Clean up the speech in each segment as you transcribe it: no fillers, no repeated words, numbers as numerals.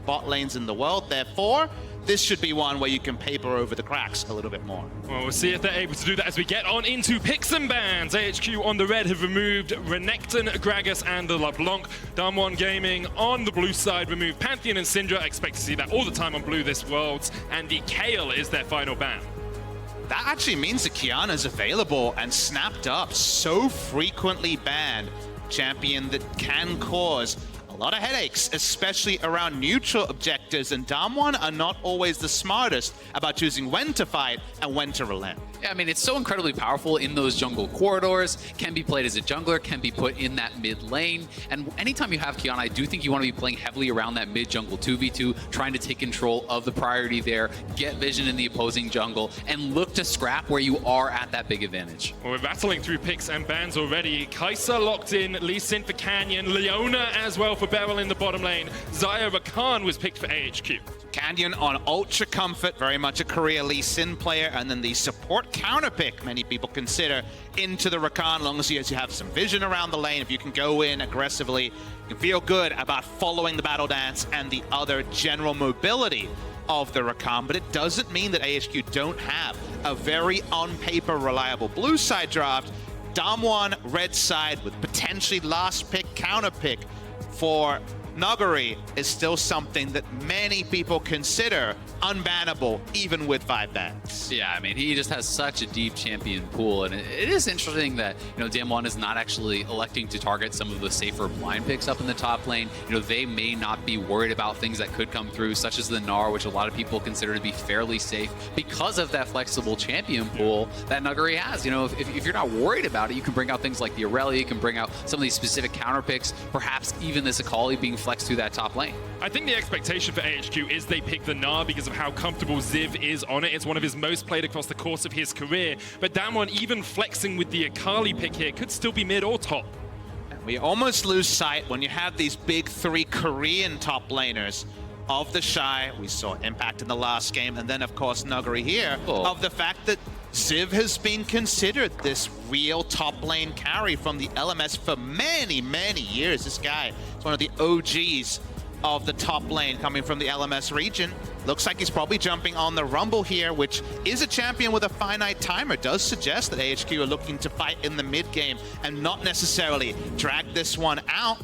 bot lanes in the world. Therefore, this should be one where you can paper over the cracks a little bit more. Well, we'll see if they're able to do that as we get on into picks and bans. AHQ on the red have removed Renekton, Gragas, and the LeBlanc. Damwon Gaming on the blue side removed Pantheon and Syndra. I expect to see that all the time on blue this Worlds. And the Kayle is their final ban. That actually means that Qiyana is available and snapped up. So frequently banned. Champion that can cause a lot of headaches, especially around neutral objectives, and Damwon are not always the smartest about choosing when to fight and when to relent. Yeah, I mean, it's so incredibly powerful in those jungle corridors, can be played as a jungler, can be put in that mid lane, and anytime you have Qiyana, I do think you want to be playing heavily around that mid jungle 2v2, trying to take control of the priority there, get vision in the opposing jungle, and look to scrap where you are at that big advantage. Well, we're battling through picks and bans already. Kai'Sa locked in, Lee Sin for Canyon, Leona as well for Beryl in the bottom lane. Xayah Rakan was picked for AHQ. Canyon on Ultra Comfort, very much a Korea Lee Sin player, and then the support counter pick many people consider into the Rakan, long as you have some vision around the lane. If you can go in aggressively, you can feel good about following the battle dance and the other general mobility of the Rakan, but it doesn't mean that AHQ don't have a very on-paper reliable blue side draft. Damwon red side with potentially last pick counter pick for Nuguri is still something that many people consider unbannable, even with 5 bans. Yeah, I mean, he just has such a deep champion pool, and it is interesting that, Damwon is not actually electing to target some of the safer blind picks up in the top lane. They may not be worried about things that could come through, such as the Gnar, which a lot of people consider to be fairly safe because of that flexible champion pool that Nuguri has. If you're not worried about it, you can bring out things like the Aurelia, you can bring out some of these specific counter picks, perhaps even this Akali being flexed through that top lane. I think the expectation for AHQ is they pick the Gnar because of how comfortable Ziv is on it. It's one of his most played across the course of his career. But Damwon, even flexing with the Akali pick here, could still be mid or top. We almost lose sight when you have these big 3 Korean top laners of the Shy. We saw Impact in the last game, and then of course Nuguri here, of the fact that Ziv has been considered this real top lane carry from the LMS for many, many years. This guy is one of the OGs of the top lane coming from the LMS region. Looks like he's probably jumping on the Rumble here, which is a champion with a finite timer. Does suggest that AHQ are looking to fight in the mid game and not necessarily drag this one out.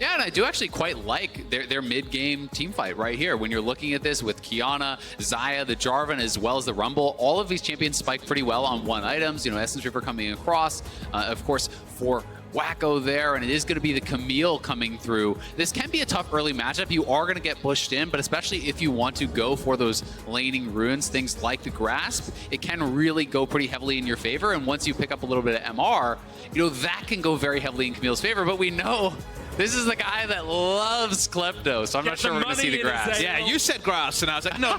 Yeah, and I do actually quite like their mid-game team fight right here. When you're looking at this with Qiyana, Xayah, the Jarvan, as well as the Rumble, all of these champions spike pretty well on 1 items. Essence River coming across, of course, for Wacko there, and it is going to be the Camille coming through. This can be a tough early matchup. You are going to get pushed in, but especially if you want to go for those laning runes, things like the Grasp, it can really go pretty heavily in your favor. And once you pick up a little bit of MR, that can go very heavily in Camille's favor. But we know this is the guy that loves Klepto, so I'm not sure we're going to see the Grass. Yeah, you said Grass, and I was like, no.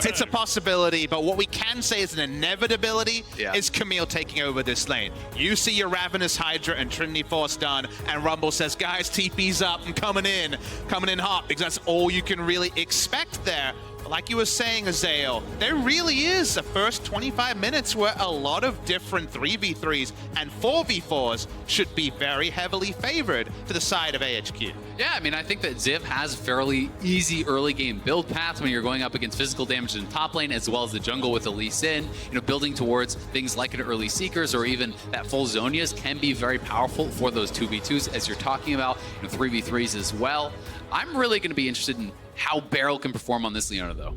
It's a possibility, but what we can say is an inevitability is Camille taking over this lane. You see your Ravenous Hydra and Trinity Force done, and Rumble says, guys, TP's up and coming in hot, because that's all you can really expect there. Like you were saying, Azael, there really is a first 25 minutes where a lot of different 3v3s and 4v4s should be very heavily favored to the side of AHQ. Yeah, I mean, I think that Ziv has fairly easy early game build paths when you're going up against physical damage in top lane, as well as the jungle with the Lee Sin. Building towards things like an early Seekers or even that full Zonias can be very powerful for those 2v2s, as you're talking about, 3v3s as well. I'm really going to be interested in how Beryl can perform on this Leona, though.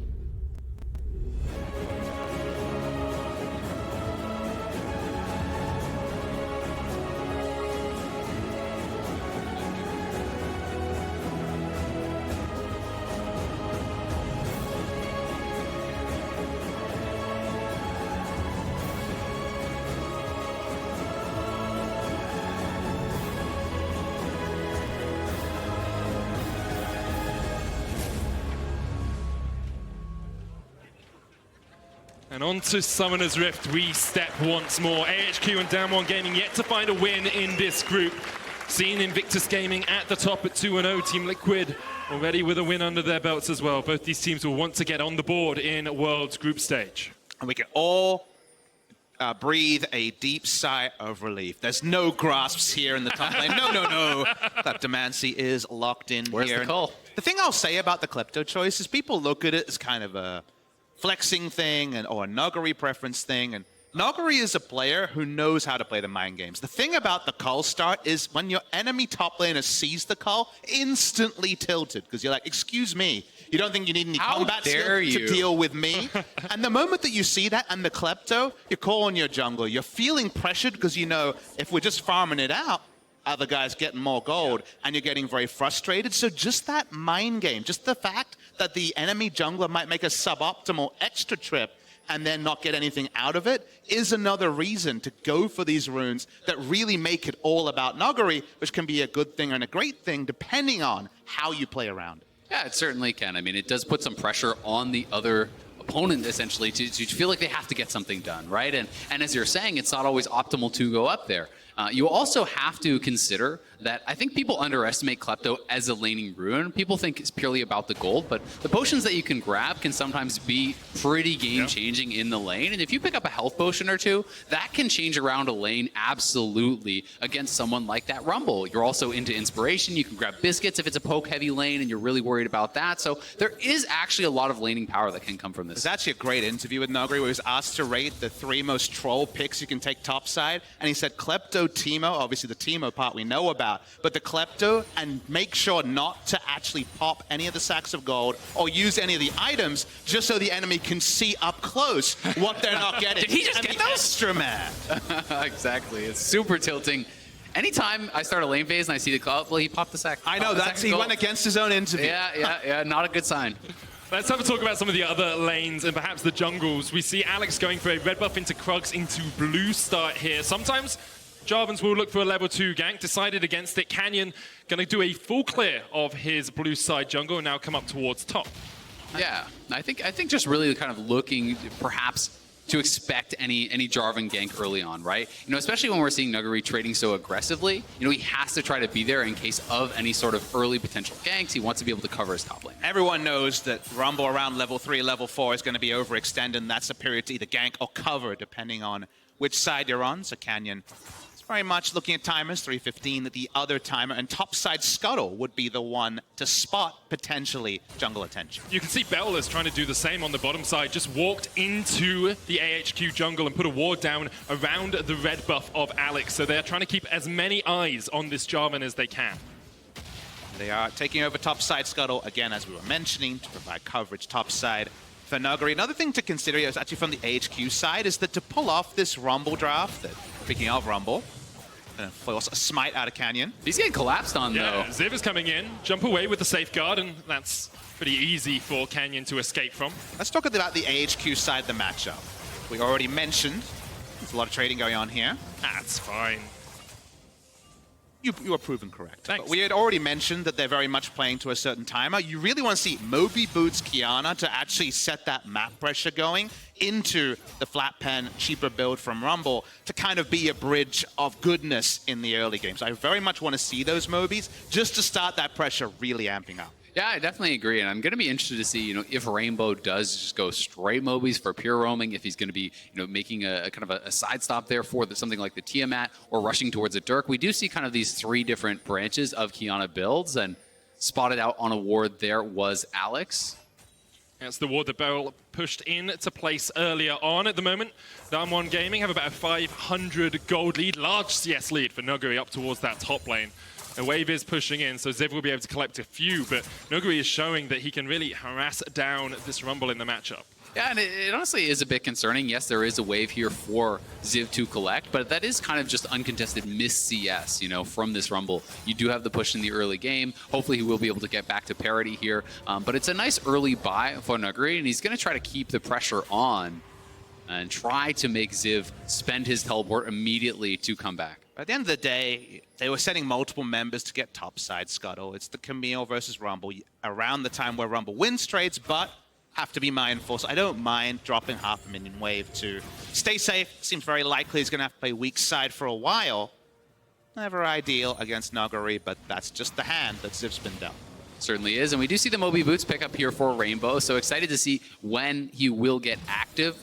And on to Summoner's Rift we step once more. AHQ and Damwon Gaming yet to find a win in this group. Seen Invictus Gaming at the top at 2-0. Team Liquid already with a win under their belts as well. Both these teams will want to get on the board in World's group stage. And we can all breathe a deep sigh of relief. There's no grasps here in the top lane. No. Kleptomancy is locked in Where's here. the call? The thing I'll say about the Klepto choice is people look at it as kind of a flexing thing or a Nuggery preference thing. And Nuggery is a player who knows how to play the mind games. The thing about the Cull start is when your enemy top laner sees the Cull, instantly tilted. Because you're like, excuse me, you don't think you need any combat skill to deal with me? And the moment that you see that and the Klepto, you're calling your jungle. You're feeling pressured because you know if we're just farming it out, other guys getting more gold, and you're getting very frustrated. So just that mind game, just the fact that the enemy jungler might make a suboptimal extra trip and then not get anything out of it is another reason to go for these runes that really make it all about Nuggery, which can be a good thing and a great thing depending on how you play around it. Yeah, it certainly can. I mean, it does put some pressure on the other opponent, essentially, to feel like they have to get something done, right? And as you're saying, it's not always optimal to go up there. You also have to consider that I think people underestimate Klepto as a laning rune. People think it's purely about the gold, but the potions that you can grab can sometimes be pretty game-changing in the lane. And if you pick up a health potion or two, that can change around a lane absolutely against someone like that Rumble. You're also into inspiration. You can grab biscuits if it's a poke-heavy lane and you're really worried about that. So there is actually a lot of laning power that can come from this. There's actually a great interview with Nuggery where he was asked to rate the 3 most troll picks you can take topside, and he said Klepto, Teemo, obviously the Teemo part we know about, but the Klepto, and make sure not to actually pop any of the sacks of gold or use any of the items just so the enemy can see up close what they're not getting. Did he just get those? Extra man. Exactly. It's super tilting. Anytime I start a lane phase and I see the call, well, he popped the sack. I know, he went against his own interview. Yeah, not a good sign. Let's have a talk about some of the other lanes and perhaps the jungles. We see Alex going for a red buff into Krugs into blue start here. Sometimes Jarvans will look for a level 2 gank, decided against it. Canyon going to do a full clear of his blue side jungle and now come up towards top. Yeah, I think just really kind of looking perhaps to expect any Jarvan gank early on, right? You know, especially when we're seeing Nuggery trading so aggressively, you know, he has to try to be there in case of any sort of early potential ganks. He wants to be able to cover his top lane. Everyone knows that Rumble around level 3, level 4 is going to be overextended, and that's a period to either gank or cover, depending on which side you're on. So Canyon very much looking at timers, 315 the other timer, and topside Scuttle would be the one to spot potentially jungle attention. You can see Bell trying to do the same on the bottom side, just walked into the AHQ jungle and put a ward down around the red buff of Alex, so they're trying to keep as many eyes on this Jarvan as they can. They are taking over topside Scuttle, again, as we were mentioning, to provide coverage topside for Nuggery. Another thing to consider is actually from the AHQ side is that to pull off this Rumble draft, that, speaking of Rumble, force a smite out of Canyon. He's getting collapsed on, though. Ziv is coming in, jump away with the safeguard, and that's pretty easy for Canyon to escape from. Let's talk about the AHQ side of the matchup. We already mentioned there's a lot of trading going on here. That's fine. You are proven correct. Thanks. But we had already mentioned that they're very much playing to a certain timer. You really want to see Moby Boots Kiana to actually set that map pressure going into the flat pen, cheaper build from Rumble to kind of be a bridge of goodness in the early games. I very much want to see those Mobies just to start that pressure really amping up. Yeah, I definitely agree, and I'm going to be interested to see, you know, if Rainbow does just go straight Mobies for pure roaming, if he's going to be, you know, making a kind of a side stop there for something like the Tiamat or rushing towards a Dirk. We do see kind of these 3 different branches of Kiana builds, and spotted out on a ward there was Alex. That's the ward that Beryl pushed in to place earlier on. At the moment, Damwon Gaming have about a 500 gold lead, large CS lead for Nuggery up towards that top lane. The wave is pushing in, so Ziv will be able to collect a few, but Nuggery is showing that he can really harass down this Rumble in the matchup. Yeah, and it honestly is a bit concerning. Yes, there is a wave here for Ziv to collect, but that is kind of just uncontested miss CS, you know, from this Rumble. You do have the push in the early game. Hopefully he will be able to get back to parity here, but it's a nice early buy for Nuggery, and he's going to try to keep the pressure on and try to make Ziv spend his teleport immediately to come back. At the end of the day, they were sending multiple members to get topside Scuttle. It's the Camille versus Rumble around the time where Rumble wins trades, but have to be mindful. So I don't mind dropping half a minion wave to stay safe. Seems very likely he's going to have to play weak side for a while. Never ideal against Nuggery, but that's just the hand that Ziv's been dealt. Certainly is, and we do see the Moby Boots pick up here for Rainbow, so excited to see when he will get active.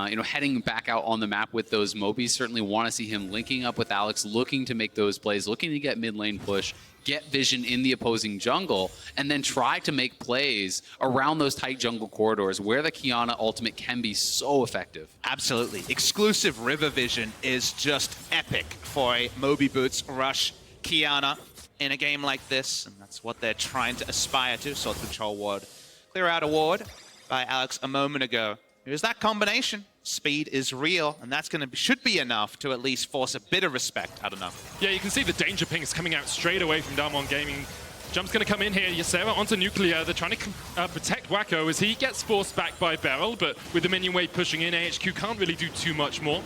You know, heading back out on the map with those Mobies. Certainly want to see him linking up with Alex, looking to make those plays, looking to get mid lane push get vision in the opposing jungle, and then try to make plays around those tight jungle corridors where the Qiyana ultimate can be so effective. Absolutely. Exclusive river vision is just epic for a Moby Boots rush Qiyana in a game like this, and that's what they're trying to aspire to. Sword control ward. Clear out a ward by Alex a moment ago. Here's that combination. Speed is real, and that's should be enough to at least force a bit of respect. I don't know. Yeah, you can see the danger ping is coming out straight away from Damwon Gaming. Jump's going to come in here. Ysera onto Nuclear. They're trying to protect Wacko as he gets forced back by Beryl, but with the minion wave pushing in, AHQ can't really do too much more.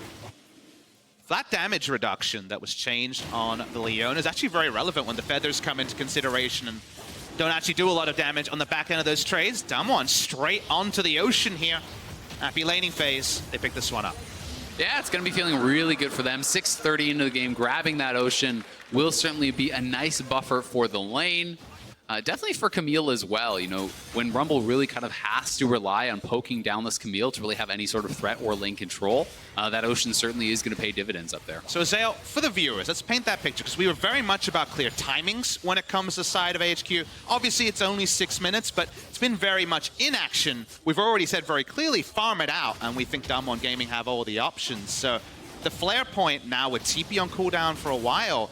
That damage reduction that was changed on the Leon is actually very relevant when the feathers come into consideration and don't actually do a lot of damage on the back end of those trades. Damwon straight onto the ocean here. Happy laning phase. They pick this one up. Yeah, it's going to be feeling really good for them. 6:30 into the game, grabbing that ocean will certainly be a nice buffer for the lane. Definitely for Camille as well. You know, when Rumble really kind of has to rely on poking down this Camille to really have any sort of threat or lane control, that ocean certainly is going to pay dividends up there. So Zale, for the viewers, let's paint that picture, because we were very much about clear timings when it comes to the side of AHQ. Obviously, it's only 6 minutes, but it's been very much in action. We've already said very clearly, farm it out, and we think Damwon Gaming have all the options. So the flare point now with TP on cooldown for a while,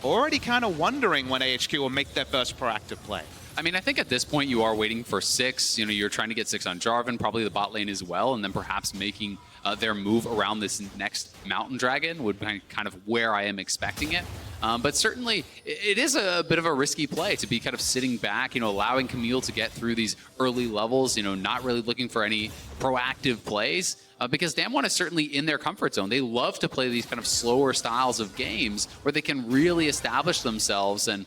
already kind of wondering when AHQ will make their first proactive play. I mean, I think at this point you are waiting for 6. You know, you're trying to get 6 on Jarvan, probably the bot lane as well, and then perhaps making their move around this next Mountain Dragon would be kind of where I am expecting it. But certainly, it is a bit of a risky play to be kind of sitting back, you know, allowing Camille to get through these early levels, you know, not really looking for any proactive plays. Because Damwon is certainly in their comfort zone. They love to play these kind of slower styles of games where they can really establish themselves and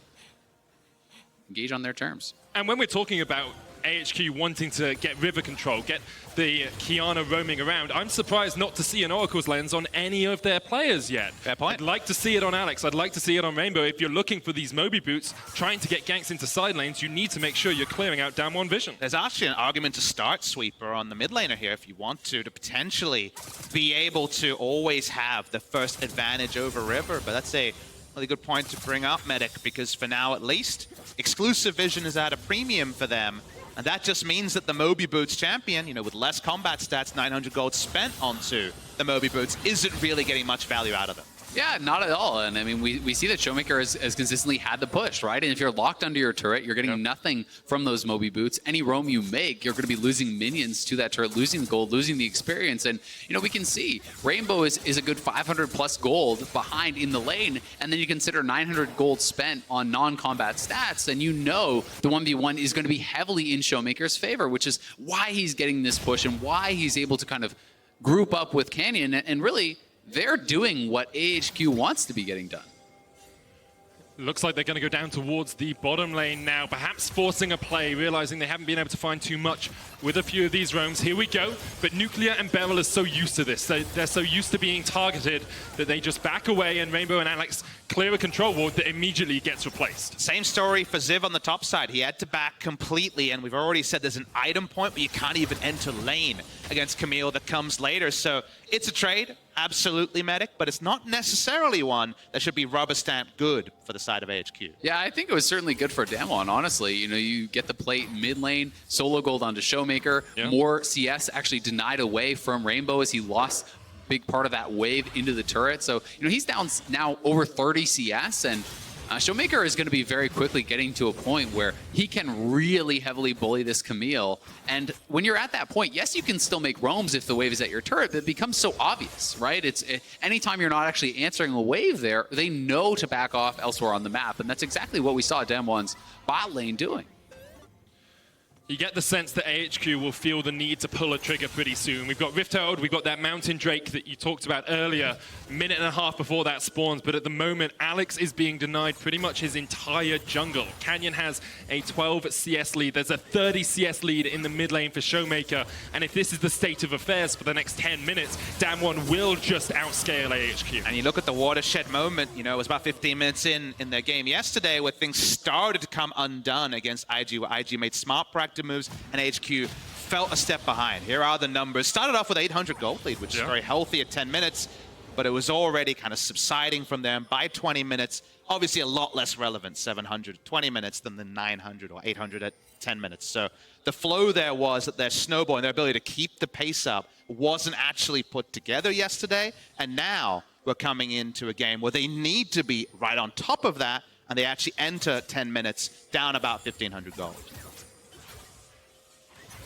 engage on their terms. And when we're talking about AHQ wanting to get river control, get the Qiyana roaming around, I'm surprised not to see an Oracle's lens on any of their players yet. Fair point. I'd like to see it on Alex. I'd like to see it on Rainbow. If you're looking for these Moby Boots, trying to get ganks into side lanes, you need to make sure you're clearing out Damwon vision. There's actually an argument to start Sweeper on the mid laner here if you want to potentially be able to always have the first advantage over River, but that's a really good point to bring up, Medic, because for now at least, exclusive vision is at a premium for them. And that just means that the Moby Boots champion, you know, with less combat stats, 900 gold spent onto the Moby Boots, isn't really getting much value out of them. Yeah, not at all. And I mean, we see that Showmaker has consistently had the push, right? And if you're locked under your turret, you're getting nothing from those Moby Boots. Any roam you make, you're going to be losing minions to that turret, losing the gold, losing the experience. And, you know, we can see Rainbow is a good 500 plus gold behind in the lane. And then you consider 900 gold spent on non-combat stats. And you know the 1v1 is going to be heavily in Showmaker's favor, which is why he's getting this push and why he's able to kind of group up with Canyon and really... they're doing what AHQ wants to be getting done. Looks like they're going to go down towards the bottom lane now, perhaps forcing a play, realizing they haven't been able to find too much with a few of these roams. Here we go. But Nuclear and Beryl are so used to this. They're so used to being targeted that they just back away, and Rainbow and Alex clear a control ward that immediately gets replaced. Same story for Ziv on the top side. He had to back completely, and we've already said there's an item point where you can't even enter lane against Camille that comes later. So it's a trade, absolutely, Medic, but it's not necessarily one that should be rubber stamped good for the side of AHQ. Yeah, I think it was certainly good for Damwon, honestly. You know, you get the plate mid lane, solo gold onto Showmaker, more CS actually denied away from Rainbow as he lost big part of that wave into the turret. So, you know, he's down now over 30 CS, and Showmaker is going to be very quickly getting to a point where he can really heavily bully this Camille. And when you're at that point, yes, you can still make roams if the wave is at your turret, but it becomes so obvious, right? Anytime you're not actually answering a wave there, they know to back off elsewhere on the map. And that's exactly what we saw Damwon's bot lane doing. You get the sense that AHQ will feel the need to pull a trigger pretty soon. We've got Rift Herald, we've got that Mountain Drake that you talked about earlier, minute and a half before that spawns, but at the moment, Alex is being denied pretty much his entire jungle. Canyon has a 12 CS lead. There's a 30 CS lead in the mid lane for Showmaker, and if this is the state of affairs for the next 10 minutes, Damwon will just outscale AHQ. And you look at the watershed moment, you know, it was about 15 minutes in their game yesterday where things started to come undone against IG, where IG made smart practice moves, and AHQ felt a step behind. Here are the numbers. Started off with 800 gold lead, which is very healthy at 10 minutes, but it was already kind of subsiding from there. And by 20 minutes, obviously a lot less relevant, 700 20 minutes than the 900 or 800 at 10 minutes. So the flow there was that their snowball and their ability to keep the pace up wasn't actually put together yesterday. And now we're coming into a game where they need to be right on top of that, and they actually enter 10 minutes down about 1,500 gold.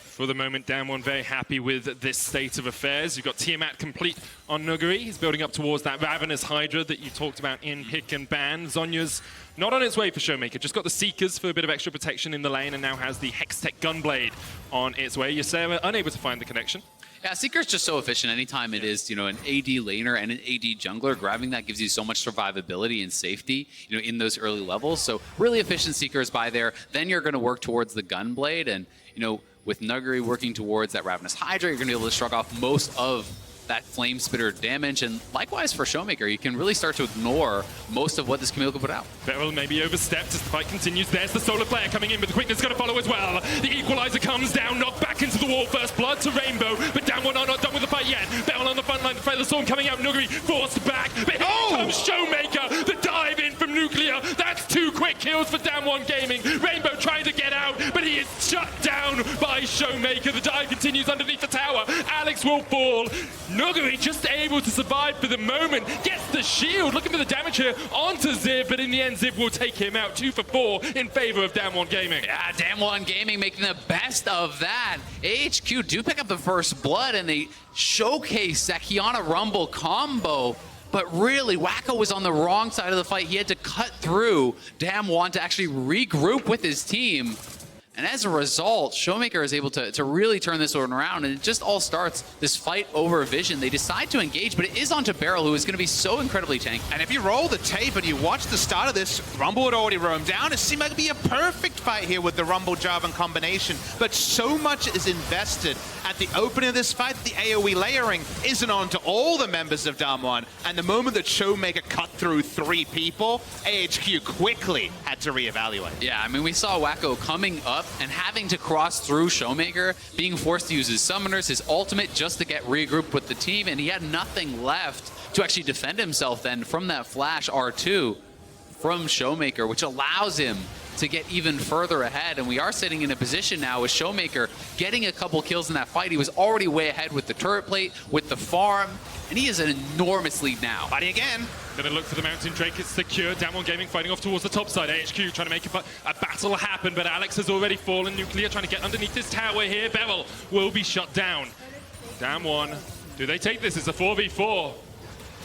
For the moment, Damwon very happy with this state of affairs. You've got Tiamat complete on Nuguri. He's building up towards that Ravenous Hydra that you talked about in pick and ban. Zonya's not on its way for Showmaker. Just got the Seekers for a bit of extra protection in the lane, and now has the Hextech Gunblade on its way. Ysera unable to find the connection. Yeah, Seeker's just so efficient anytime it is, an AD laner and an AD jungler. Grabbing that gives you so much survivability and safety, in those early levels. So really efficient Seekers by there. Then you're going to work towards the Gunblade, and, with Nuguri working towards that Ravenous Hydra, you're going to be able to shrug off most of that Flame Spitter damage. And likewise for Showmaker, you can really start to ignore most of what this Camille can put out. Beryl maybe overstepped as the fight continues. There's the Solar Flare coming in, but the quickness going to follow as well. The Equalizer comes down, knocked back into the wall. First blood to Rainbow, but Damwon are not done with the fight yet. Beryl on the front line, the Feather Storm coming out. Nuguri forced back, but here comes Showmaker. The dive in from Nuclear. That's 2 quick kills for Damwon Gaming. Rainbow trying to get out, but he is shut down by Showmaker. The dive continues underneath the tower. Alex will fall. Nuguri just able to survive for the moment. Gets the shield. Looking for the damage here onto Ziv, but in the end, Ziv will take him out. 2 for 4 in favor of Damwon Gaming. Yeah, Damwon Gaming making the best of that. AHQ do pick up the first blood, and they showcase that Kiana Rumble combo. But really, Wacko was on the wrong side of the fight. He had to cut through Damwon to actually regroup with his team. And as a result, Showmaker is able to really turn this one around, and it just all starts this fight over Vision. They decide to engage, but it is onto Beryl, who is going to be so incredibly tanky. And if you roll the tape and you watch the start of this, Rumble had already roamed down. It seemed like it'd be a perfect fight here with the Rumble Jarvan combination, but so much is invested at the opening of this fight that the AoE layering isn't onto all the members of Damwon. And the moment that Showmaker cut through 3 people, AHQ quickly had to reevaluate. Yeah, I mean, we saw Wacko coming up and having to cross through Showmaker, being forced to use his summoners, his ultimate, just to get regrouped with the team, and he had nothing left to actually defend himself then from that flash R2 from Showmaker, which allows him to get even further ahead. And we are sitting in a position now with Showmaker getting a couple kills in that fight. He was already way ahead with the turret plate, with the farm, and he is an enormous lead now. Fighting again. Gonna look for the Mountain Drake. It's secure. Damwon Gaming fighting off towards the top side. AHQ trying to make a battle happen, but Alex has already fallen. Nuclear trying to get underneath this tower here. Beryl will be shut down. Damwon, do they take this? It's a 4v4.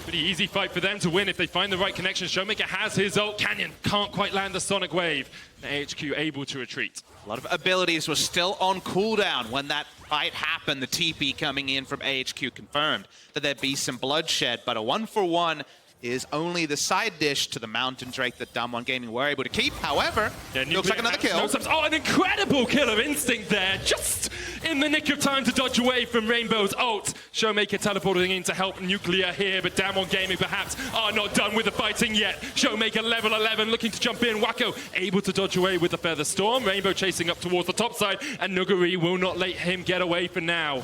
Pretty easy fight for them to win if they find the right connection. Showmaker has his ult. Canyon can't quite land the Sonic Wave. AHQ able to retreat. A lot of abilities were still on cooldown when that fight happened. The TP coming in from AHQ confirmed that there'd be some bloodshed, but a 1-for-1 is only the side dish to the Mountain Drake that Damwon Gaming were able to keep. However, looks like another kill. Oh, an incredible killer instinct there. Just in the nick of time to dodge away from Rainbow's ult. Showmaker teleporting in to help Nuclear here, but Damwon Gaming perhaps are not done with the fighting yet. Showmaker level 11 looking to jump in. Wacko able to dodge away with the Feather Storm. Rainbow chasing up towards the top side, and Nuguri will not let him get away for now.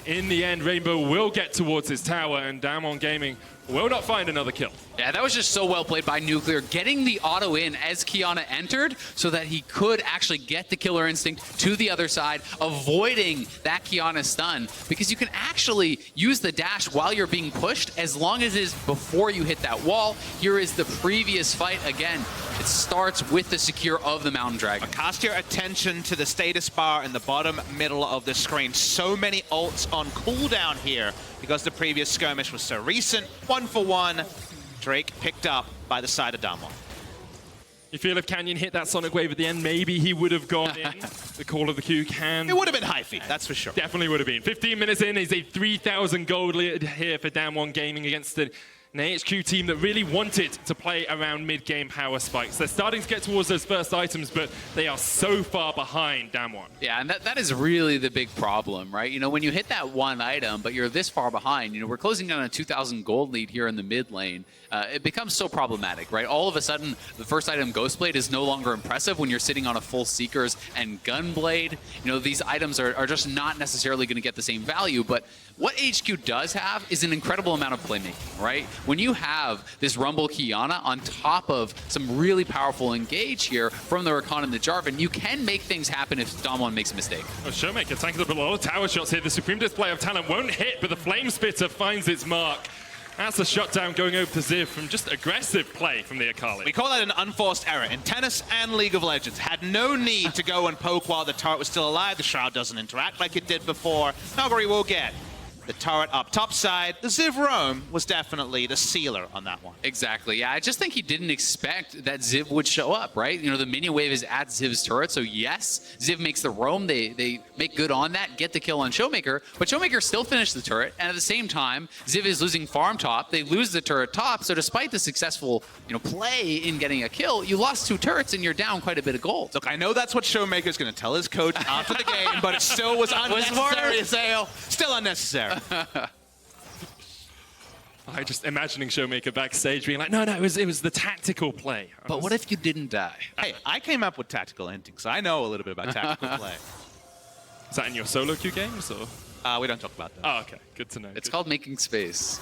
In the end, Rainbow will get towards his tower, and Damwon Gaming will not find another kill. Yeah, that was just so well played by Nuclear, getting the auto in as Kiana entered so that he could actually get the killer instinct to the other side, avoiding that Kiana stun, because you can actually use the dash while you're being pushed as long as it is before you hit that wall. Here is the previous fight again. It starts with the secure of the Mountain Dragon. Cast your attention to the status bar in the bottom middle of the screen. So many ults on cooldown here because the previous skirmish was so recent. 1-for-1. Drake picked up by the side of Damwon. You feel if Canyon hit that Sonic Wave at the end, maybe he would have gone in. The call of the Q can... It would have been hyphy, that's for sure. Definitely would have been. 15 minutes in is a 3,000 gold lead here for Damwon Gaming against an AHQ team that really wanted to play around mid-game power spikes. They're starting to get towards those first items, but they are so far behind Damwon. Yeah, and that is really the big problem, right? When you hit that one item, but you're this far behind, we're closing down a 2,000 gold lead here in the mid lane. It becomes so problematic, right? All of a sudden, the first item, Ghostblade, is no longer impressive when you're sitting on a full Seekers and Gunblade. These items are just not necessarily going to get the same value, but what HQ does have is an incredible amount of playmaking, right? when you have this Rumble Kiana on top of some really powerful engage here from the Rakan and the Jarvan, you can make things happen if Damwon makes a mistake. Oh, Showmaker tanking up a lot of tower shots here. The Supreme Display of Talent won't hit, but the Flame Spitter finds its mark. That's a shutdown going over to Ziv from just aggressive play from the Akali. We call that an unforced error. In tennis and League of Legends, had no need to go and poke while the turret was still alive. The Shroud doesn't interact like it did before. Nuguri will get the turret up top side. The Ziv roam was definitely the sealer on that one. Exactly. Yeah, I just think he didn't expect that Ziv would show up, right? You know, the minion wave is at Ziv's turret, so yes, Ziv makes the roam. They make good on that, get the kill on Showmaker, but Showmaker still finished the turret, and at the same time, Ziv is losing farm top. They lose the turret top, so despite the successful, play in getting a kill, you lost 2 turrets and you're down quite a bit of gold. Look, I know that's what Showmaker's going to tell his coach after the game, but it still was unnecessary, Azale. Still unnecessary. I just imagining Showmaker backstage being like, no, it was the tactical play. But what if you didn't die? Hey, I came up with tactical hinting, so I know a little bit about tactical play. Is that in your solo queue games, or? We don't talk about that. Oh, okay. Good to know. It's called making space.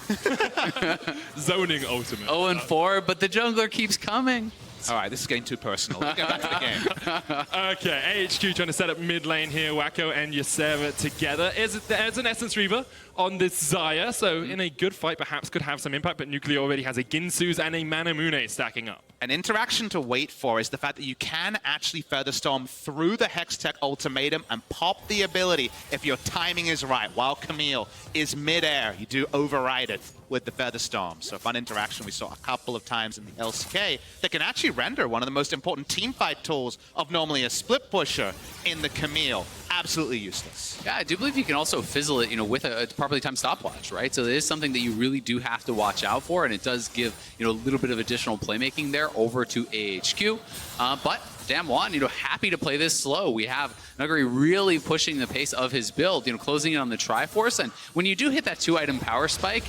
Zoning ultimate. 0-4, but the jungler keeps coming. All right, this is getting too personal. Let's get back to the game. Okay, AHQ trying to set up mid lane here. Wacko and Ysera together. There's an Essence Reaver on this Xayah, so in a good fight perhaps could have some impact, but Nuclear already has a Ginsu's and a Manamune stacking up. An interaction to wait for is the fact that you can actually Feather Storm through the Hextech ultimatum and pop the ability if your timing is right. While Camille is mid-air, you do override it with the Feather Storm. So fun interaction we saw a couple of times in the LCK that can actually render one of the most important teamfight tools of normally a split pusher in the Camille. Absolutely useless. Yeah, I do believe you can also fizzle it, with a properly timed stopwatch, right? So it is something that you really do have to watch out for, and it does give, a little bit of additional playmaking there over to AHQ. But Damwon, happy to play this slow. We have Nuguri really pushing the pace of his build, closing in on the Triforce, and when you do hit that 2-item power spike,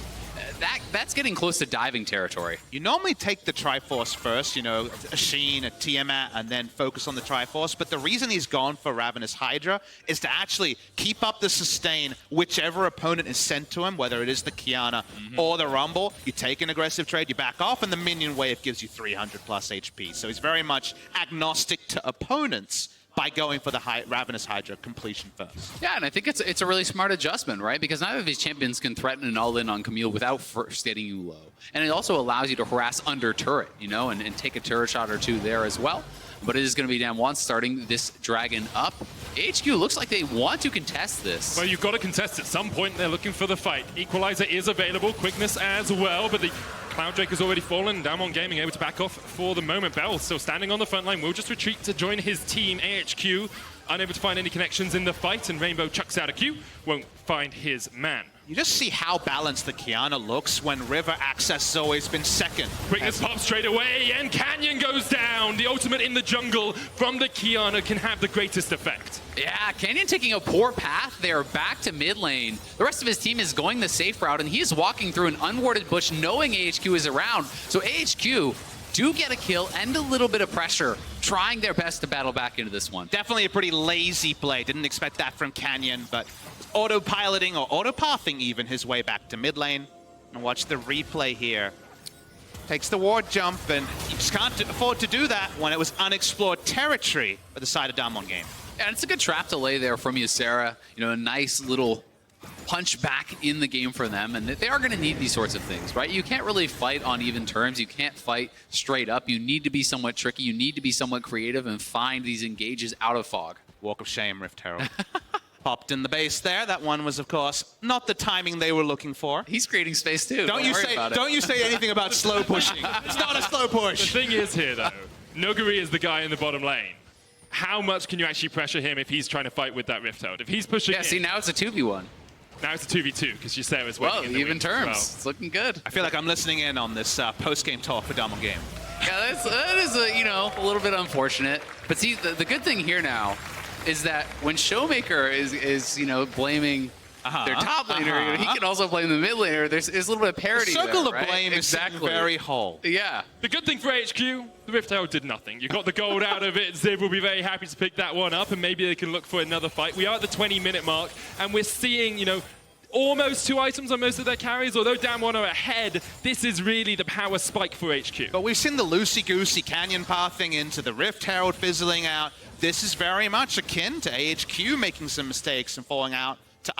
that's getting close to diving territory. You normally take the Triforce first, a Sheen, a Tiamat, and then focus on the Triforce. But the reason he's gone for Ravenous Hydra is to actually keep up the sustain whichever opponent is sent to him, whether it is the Kiana or the Rumble. You take an aggressive trade, you back off, and the minion wave gives you 300 plus HP. So he's very much agnostic to opponents by going for the Ravenous Hydra completion first. Yeah, and I think it's a really smart adjustment, right? Because neither of these champions can threaten an all-in on Camille without first getting you low. And it also allows you to harass under turret, and take a turret shot or 2 there as well. But it is going to be Damwon starting this dragon up. AHQ looks like they want to contest this. Well, you've got to contest at some point. They're looking for the fight. Equalizer is available, quickness as well, but the Cloud Drake has already fallen. Damwon Gaming able to back off for the moment. Bell still standing on the front line, will just retreat to join his team. AHQ unable to find any connections in the fight, and Rainbow chucks out a Q, won't find his man. You just see how balanced the Kiana looks when River access has always been second. Quickness pops straight away, and Canyon goes down. The ultimate in the jungle from the Kiana can have the greatest effect. Yeah, Canyon taking a poor path there back to mid lane. The rest of his team is going the safe route, and he's walking through an unwarded bush knowing AHQ is around. So AHQ do get a kill and a little bit of pressure, trying their best to battle back into this one. Definitely a pretty lazy play. Didn't expect that from Canyon, but autopiloting or autopathing even his way back to mid lane. And watch the replay here. Takes the ward jump, and you just can't afford to do that when it was unexplored territory for the side of Damwon Game. And it's a good trap to lay there from Ysera. A nice little punch back in the game for them, and they are going to need these sorts of things, right? You can't really fight on even terms. You can't fight straight up. You need to be somewhat tricky. You need to be somewhat creative and find these engages out of fog. Walk of Shame, Rift Herald. Popped in the base there. That one was, of course, not the timing they were looking for. He's creating space too. Don't you say anything about slow pushing. It's not a slow push. The thing is here, though, Nuguri is the guy in the bottom lane. How much can you actually pressure him if he's trying to fight with that Rift Herald? If he's pushing see, now it's a 2v1. Now it's a 2v2 because Ysera's working in the even terms. Well. It's looking good. I feel like I'm listening in on this post-game talk for Damwon Game. Yeah, that is a little bit unfortunate. But see, the good thing here now is that when Showmaker is blaming their top laner, he can also blame the mid laner. There's a little bit of parity there. The circle there, of blame is very whole. Yeah. The good thing for HQ, the Rift Herald did nothing. You got the gold out of it. Ziv will be very happy to pick that one up, and maybe they can look for another fight. We are at the 20-minute mark, and we're seeing, almost 2 items on most of their carries. Although Damwon are ahead, this is really the power spike for HQ. But we've seen the loosey-goosey canyon pathing into the Rift Herald fizzling out. This is very much akin to AHQ making some mistakes and falling out to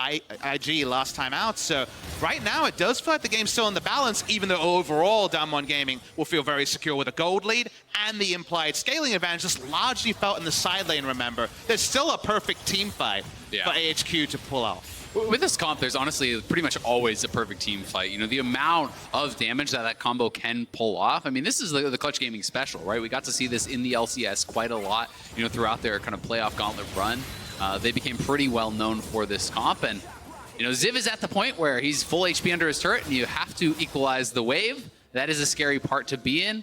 IG last time out. So right now it does feel like the game's still in the balance, even though overall Damwon Gaming will feel very secure with a gold lead and the implied scaling advantage just largely felt in the side lane, remember. There's still a perfect team fight for AHQ to pull off. With this comp, there's honestly pretty much always a perfect team fight. You know, the amount of damage that combo can pull off. I mean, this is the Clutch Gaming special, right? We got to see this in the LCS quite a lot, you know, throughout their kind of playoff gauntlet run. They became pretty well known for this comp. And, you know, Ziv is at the point where he's full HP under his turret, and you have to equalize the wave. That is a scary part to be in.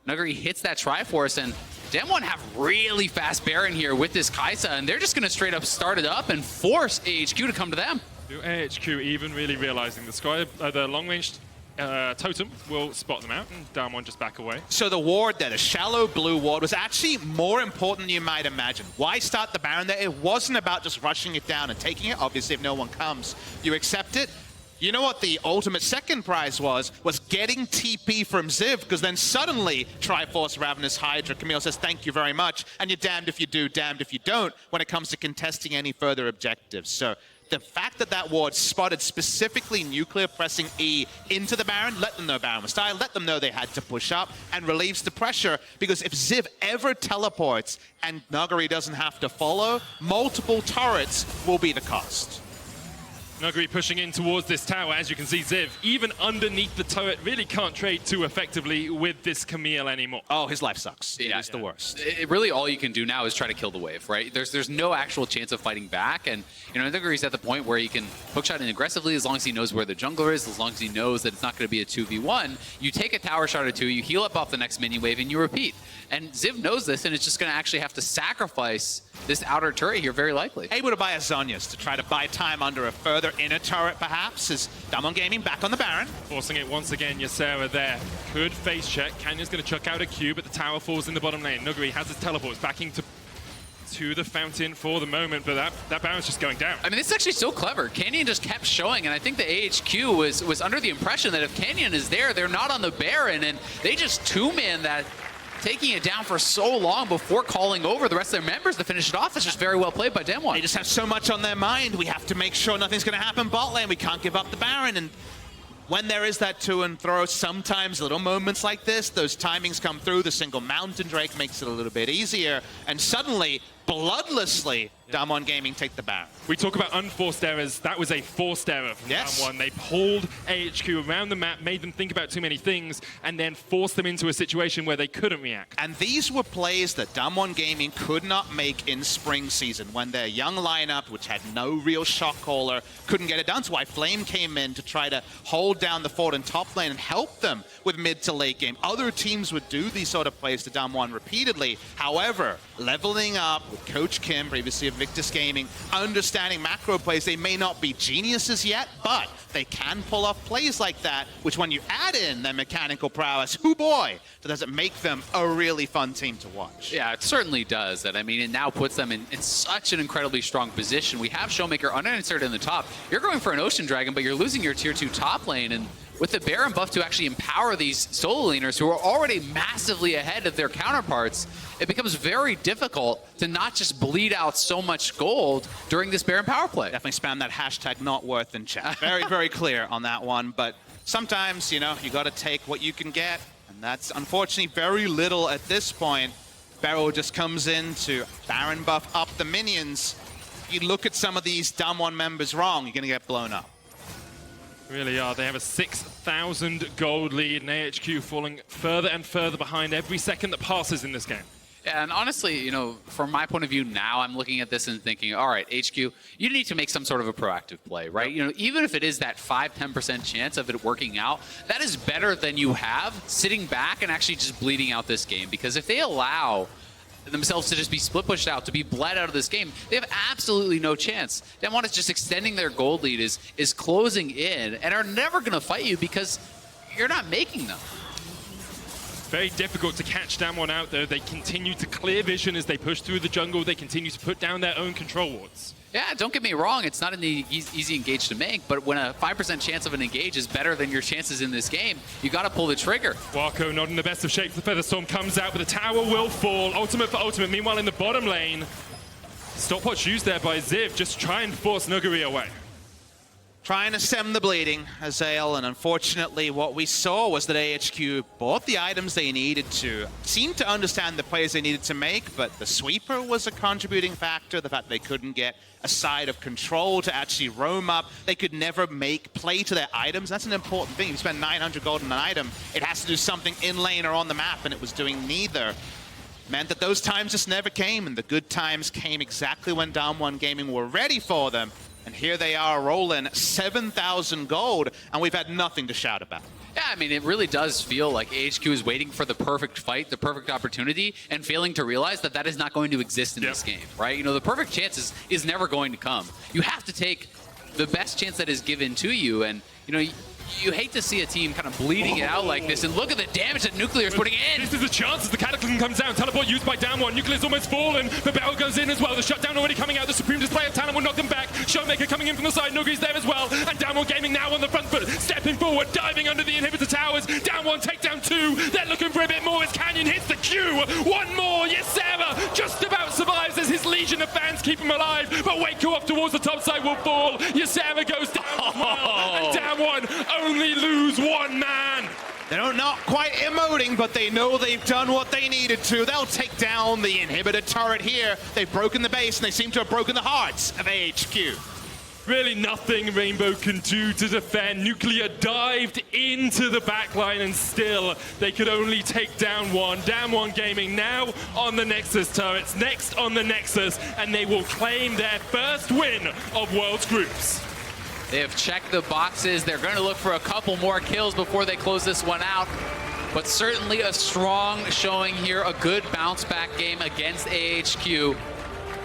Nuguri hits that Triforce, and Damwon have really fast Baron here with this Kai'Sa, and they're just going to straight up start it up and force AHQ to come to them. Do AHQ even really realizing the long-range totem will spot them out, and Damwon just back away. So the ward there, the shallow blue ward, was actually more important than you might imagine. Why start the Baron there? It wasn't about just rushing it down and taking it. Obviously, if no one comes, you accept it. You know what the ultimate second prize was getting TP from Ziv, because then suddenly Triforce, Ravenous Hydra, Camille says thank you very much, and you're damned if you do, damned if you don't when it comes to contesting any further objectives. So the fact that that ward spotted specifically Nuclear pressing E into the Baron, let them know Baron was tired, let them know they had to push up, and relieves the pressure, because if Ziv ever teleports and Nuguri doesn't have to follow, multiple turrets will be the cost. Nuguri pushing in towards this tower. As you can see, Ziv, even underneath the turret, really can't trade too effectively with this Camille anymore. Oh, his life sucks. Yeah, it's the worst. Really, all you can do now is try to kill the wave, right? There's no actual chance of fighting back, and you know, Nuguri's at the point where he can hookshot in aggressively as long as he knows where the jungler is, as long as he knows that it's not going to be a 2v1. You take a tower shot or two, you heal up off the next mini wave, and you repeat. And Ziv knows this, and it's just going to actually have to sacrifice this outer turret here, very likely. Able to buy a Zhonya's to try to buy time under a further inner turret, perhaps, as Damwon Gaming back on the Baron. Forcing it once again, Ysera there. Could face check. Canyon's going to chuck out a Q, but the tower falls in the bottom lane. Nuguri has his teleports backing to the fountain for the moment, but that Baron's just going down. I mean, this is actually so clever. Canyon just kept showing, and I think the AHQ was under the impression that if Canyon is there, they're not on the Baron, and they just two-man that, taking it down for so long before calling over the rest of their members to finish it off. That's just very well played by Damwon. They just have so much on their mind. We have to make sure nothing's going to happen bot lane. We can't give up the Baron. And when there is that to and fro, sometimes little moments like this, those timings come through. The single Mountain Drake makes it a little bit easier. And suddenly, bloodlessly, Damwon Gaming take the Baron. We talk about unforced errors. That was a forced error from Damwon. They pulled AHQ around the map, made them think about too many things, and then forced them into a situation where they couldn't react. And these were plays that Damwon Gaming could not make in spring season when their young lineup, which had no real shot caller, couldn't get it done. So why Flame came in to try to hold down the fort in top lane and help them with mid to late game. Other teams would do these sort of plays to Damwon repeatedly. However, leveling up with Coach Kim, previously of Victus Gaming, understanding macro plays, they may not be geniuses yet, but they can pull off plays like that, which when you add in their mechanical prowess, oh boy, does it make them a really fun team to watch. Yeah, it certainly does. And I mean, it now puts them in such an incredibly strong position. We have Showmaker unanswered in the top. You're going for an Ocean Dragon, but you're losing your tier 2 top lane, and with the Baron buff to actually empower these solo laners who are already massively ahead of their counterparts, it becomes very difficult to not just bleed out so much gold during this Baron power play. Definitely spam that hashtag not worth in chat. Very, very clear on that one. But sometimes, you know, you got to take what you can get. And that's unfortunately very little at this point. Beryl just comes in to Baron buff up the minions. If you look at some of these Damwon members wrong, you're going to get blown up. Really are. They have a 6,000 gold lead, and AHQ falling further and further behind every second that passes in this game. Yeah, and honestly, you know, from my point of view now, I'm looking at this and thinking, all right, HQ, you need to make some sort of a proactive play, right? You know, even if it is that 5-10% chance of it working out, that is better than you have sitting back and actually just bleeding out this game. Because if they allow themselves to just be split pushed out, to be bled out of this game, they have absolutely no chance. Damwon is just extending their gold lead, is closing in, and are never going to fight you because you're not making them. Very difficult to catch Damwon out, though. They continue to clear vision as they push through the jungle. They continue to put down their own control wards. Yeah, don't get me wrong, it's not an easy engage to make, but when a 5% chance of an engage is better than your chances in this game, you got to pull the trigger. Wako not in the best of shape. The Featherstorm comes out, but the tower will fall. Ultimate for ultimate. Meanwhile, in the bottom lane, stopwatch used there by Ziv, just try and force Nuguri away. Trying to stem the bleeding, Azael, and unfortunately what we saw was that AHQ bought the items they needed to, seemed to understand the plays they needed to make, but the sweeper was a contributing factor, the fact they couldn't get a side of control to actually roam up. They could never play to their items. That's an important thing. If you spend 900 gold on an item, it has to do something in lane or on the map, and it was doing neither. Meant that those times just never came, and the good times came exactly when Damwon Gaming were ready for them. And here they are rolling 7,000 gold, and we've had nothing to shout about. Yeah, I mean, it really does feel like AHQ is waiting for the perfect fight, the perfect opportunity, and failing to realize that that is not going to exist in this game, right? You know, the perfect chance is never going to come. You have to take the best chance that is given to you, and, you know, you hate to see a team kind of bleeding it out like this, and look at the damage that Nuclear is putting in. This is the chance as the Cataclysm comes down. Teleport used by Damwon. Nuclear's almost fallen. The Bell goes in as well. The shutdown already coming out. The Supreme Display of Talent will knock them back. Showmaker coming in from the side. Nuguri's there as well. And Damwon Gaming now on the front foot. Stepping forward, diving under the inhibitor towers. Damwon takedown 2. They're looking for a bit more as Canyon hits the Q. One more. Yesera just about survives as his legion of fans keep him alive. But Waco off towards the top side will fall. Yesera goes down as well. And Damwon only lose one man. They're not quite emoting, but they know they've done what they needed to. They'll take down the inhibitor turret here. They've broken the base, and they seem to have broken the hearts of AHQ. Really nothing Rainbow can do to defend. Nuclear dived into the backline, and still they could only take down one. Damwon Gaming now on the Nexus turrets, next on the Nexus, and they will claim their first win of World's Groups. They have checked the boxes. They're going to look for a couple more kills before they close this one out. But certainly a strong showing here, a good bounce back game against AHQ.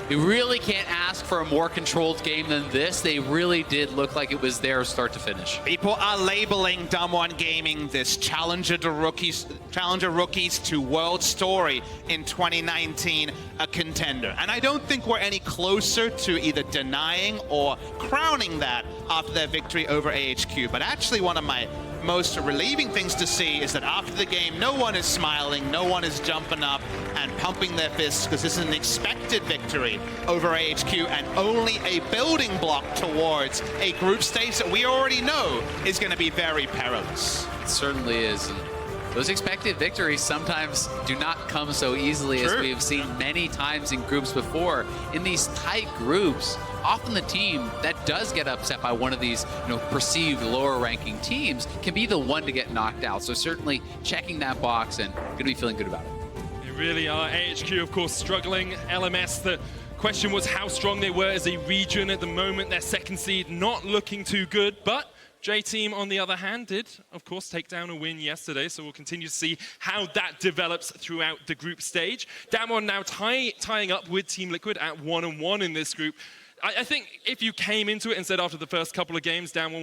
You really can't ask for a more controlled game than this. They really did look like it was theirs start to finish. People are labeling Damwon Gaming this challenger rookies to world story in 2019 a contender. And I don't think we're any closer to either denying or crowning that after their victory over AHQ. But actually one of my most relieving things to see is that after the game, no one is smiling, no one is jumping up and pumping their fists, because this is an expected victory over AHQ and only a building block towards a group stage that we already know is going to be very perilous. It certainly is. And those expected victories sometimes do not come so easily as we've seen many times in groups before. In these tight groups, often the team that does get upset by one of these, perceived lower ranking teams can be the one to get knocked out. So certainly checking that box and going to be feeling good about it. They really are. AHQ, of course, struggling. LMS, the question was how strong they were as a region at the moment. Their second seed not looking too good, but J-Team, on the other hand, did, of course, take down a win yesterday, so we'll continue to see how that develops throughout the group stage. Damwon now tying up with Team Liquid at 1-1 in this group. I think if you came into it and said after the first couple of games, Damwon